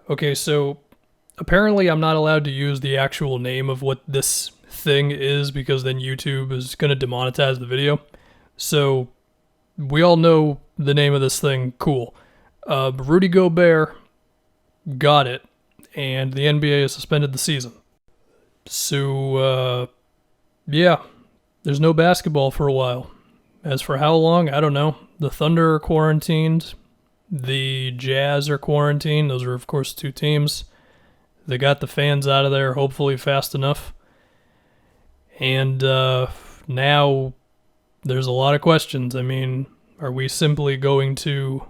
Okay, so apparently I'm not allowed to use the actual name of what this thing is because then YouTube is going to demonetize the video. So we all know the name of this thing. Cool. Rudy Gobert got it, and the NBA has suspended the season. So, yeah, there's no basketball for a while. As for how long, I don't know. The Thunder are quarantined. The Jazz are quarantined. Those are, of course, two teams. They got the fans out of there, hopefully fast enough. And now there's a lot of questions. I mean, are we simply going to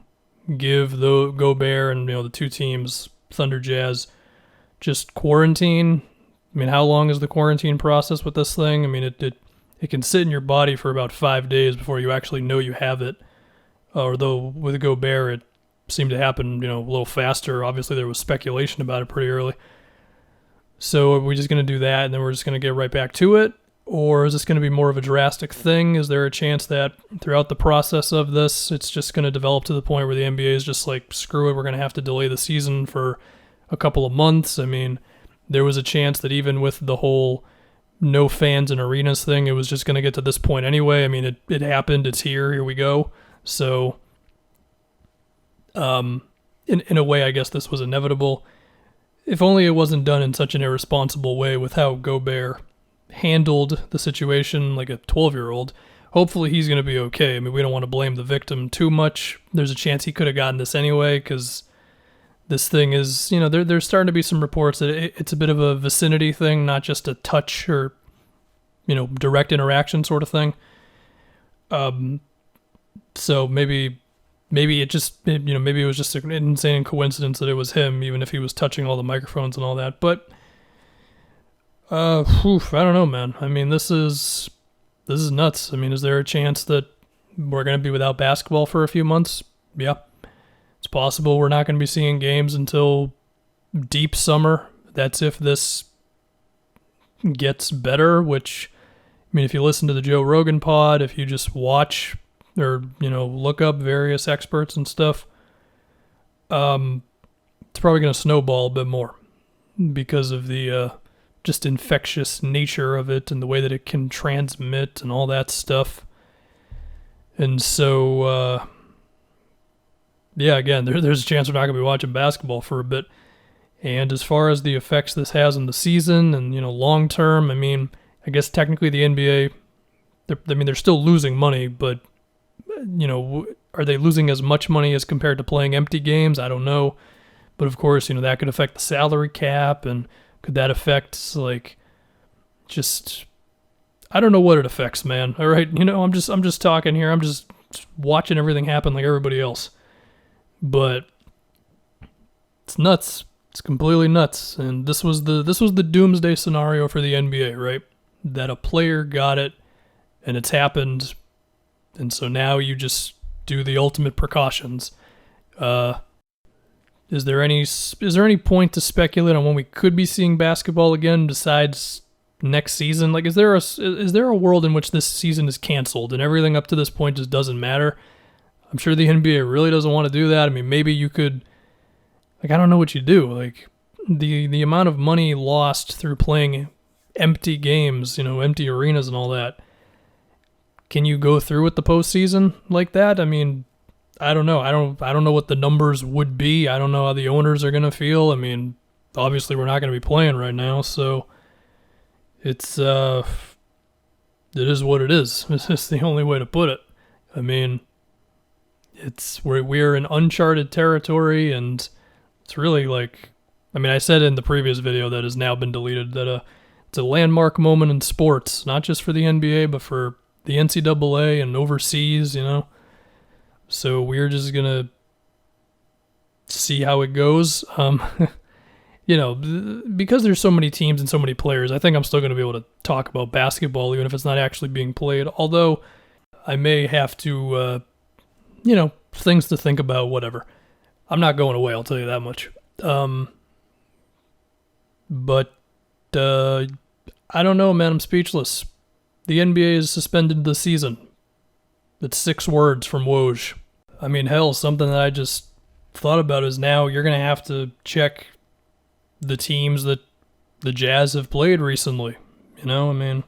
give the Gobert and the two teams, Thunder Jazz, just quarantine? I mean, how long is the quarantine process with this thing? I mean, it can sit in your body for about 5 days before you actually know you have it. Although with Gobert, it seemed to happen, a little faster. Obviously, there was speculation about it pretty early. So are we just going to do that and then we're just going to get right back to it? Or is this going to be more of a drastic thing? Is there a chance that throughout the process of this, it's just going to develop to the point where the NBA is just like, screw it, we're going to have to delay the season for a couple of months? I mean, there was a chance that even with the whole no fans in arenas thing, it was just going to get to this point anyway. I mean, it happened. It's here we go. So, in a way, I guess this was inevitable. If only it wasn't done in such an irresponsible way with how Gobert handled the situation like a 12-year-old. Hopefully he's going to be okay. I mean, we don't want to blame the victim too much. There's a chance he could have gotten this anyway because this thing is, there's starting to be some reports that it's a bit of a vicinity thing, not just a touch or, direct interaction sort of thing. So maybe it just, maybe it was just an insane coincidence that it was him, even if he was touching all the microphones and all that. But, I don't know, man. I mean, this is nuts. I mean, is there a chance that we're going to be without basketball for a few months? Yeah. It's possible we're not going to be seeing games until deep summer. That's if this gets better, which, I mean, if you listen to the Joe Rogan pod, if you just watch or, look up various experts and stuff, it's probably going to snowball a bit more because of the just infectious nature of it and the way that it can transmit and all that stuff. And so, yeah, again, there's a chance we're not going to be watching basketball for a bit. And as far as the effects this has on the season and, long term, I mean, I guess technically the NBA, they're still losing money, but, are they losing as much money as compared to playing empty games? I don't know. But of course, that could affect the salary cap, and could that affect, just, I don't know what it affects, man. All right, I'm just talking here. I'm just watching everything happen like everybody else. But it's nuts. It's completely nuts. And this was the doomsday scenario for the NBA, right? That a player got it and it's happened, and so now you just do the ultimate precautions. Is there any point to speculate on when we could be seeing basketball again besides next season? Like, is there a world in which this season is canceled and everything up to this point just doesn't matter? I'm sure the NBA really doesn't want to do that. I mean, maybe you could, I don't know what you do. Like, the amount of money lost through playing empty games, empty arenas and all that. Can you go through with the postseason like that? I mean, I don't know. I don't know what the numbers would be. I don't know how the owners are going to feel. I mean, obviously we're not going to be playing right now, so it's it is what it is. It's just the only way to put it. I mean, we're in uncharted territory, and it's really like, I mean, I said in the previous video that has now been deleted that it's a landmark moment in sports, not just for the NBA, but for the NCAA and overseas, So we're just going to see how it goes. Because there's so many teams and so many players, I think I'm still going to be able to talk about basketball, even if it's not actually being played. Although I may have to, things to think about, whatever. I'm not going away, I'll tell you that much. But I don't know, man. I'm speechless. The NBA has suspended the season. It's 6 words from Woj. I mean, hell, something that I just thought about is now you're going to have to check the teams that the Jazz have played recently. I mean,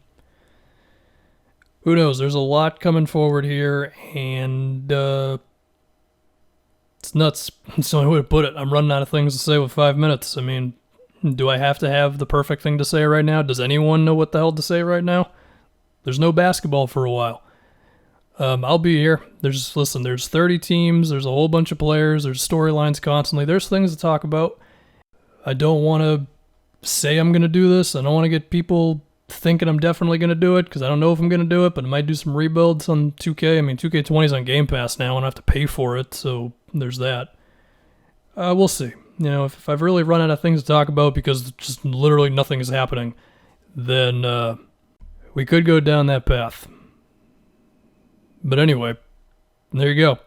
who knows? There's a lot coming forward here, and it's nuts. It's the only way to put it. I'm running out of things to say with 5 minutes. I mean, do I have to have the perfect thing to say right now? Does anyone know what the hell to say right now? There's no basketball for a while. I'll be here. There's 30 teams. There's a whole bunch of players. There's storylines constantly. There's things to talk about. I don't want to say I'm going to do this. I don't want to get people thinking I'm definitely going to do it because I don't know if I'm going to do it, but I might do some rebuilds on 2K. I mean, 2K20 is on Game Pass now and I have to pay for it, so there's that. We'll see. If I've really run out of things to talk about because just literally nothing is happening, then we could go down that path. But anyway, there you go.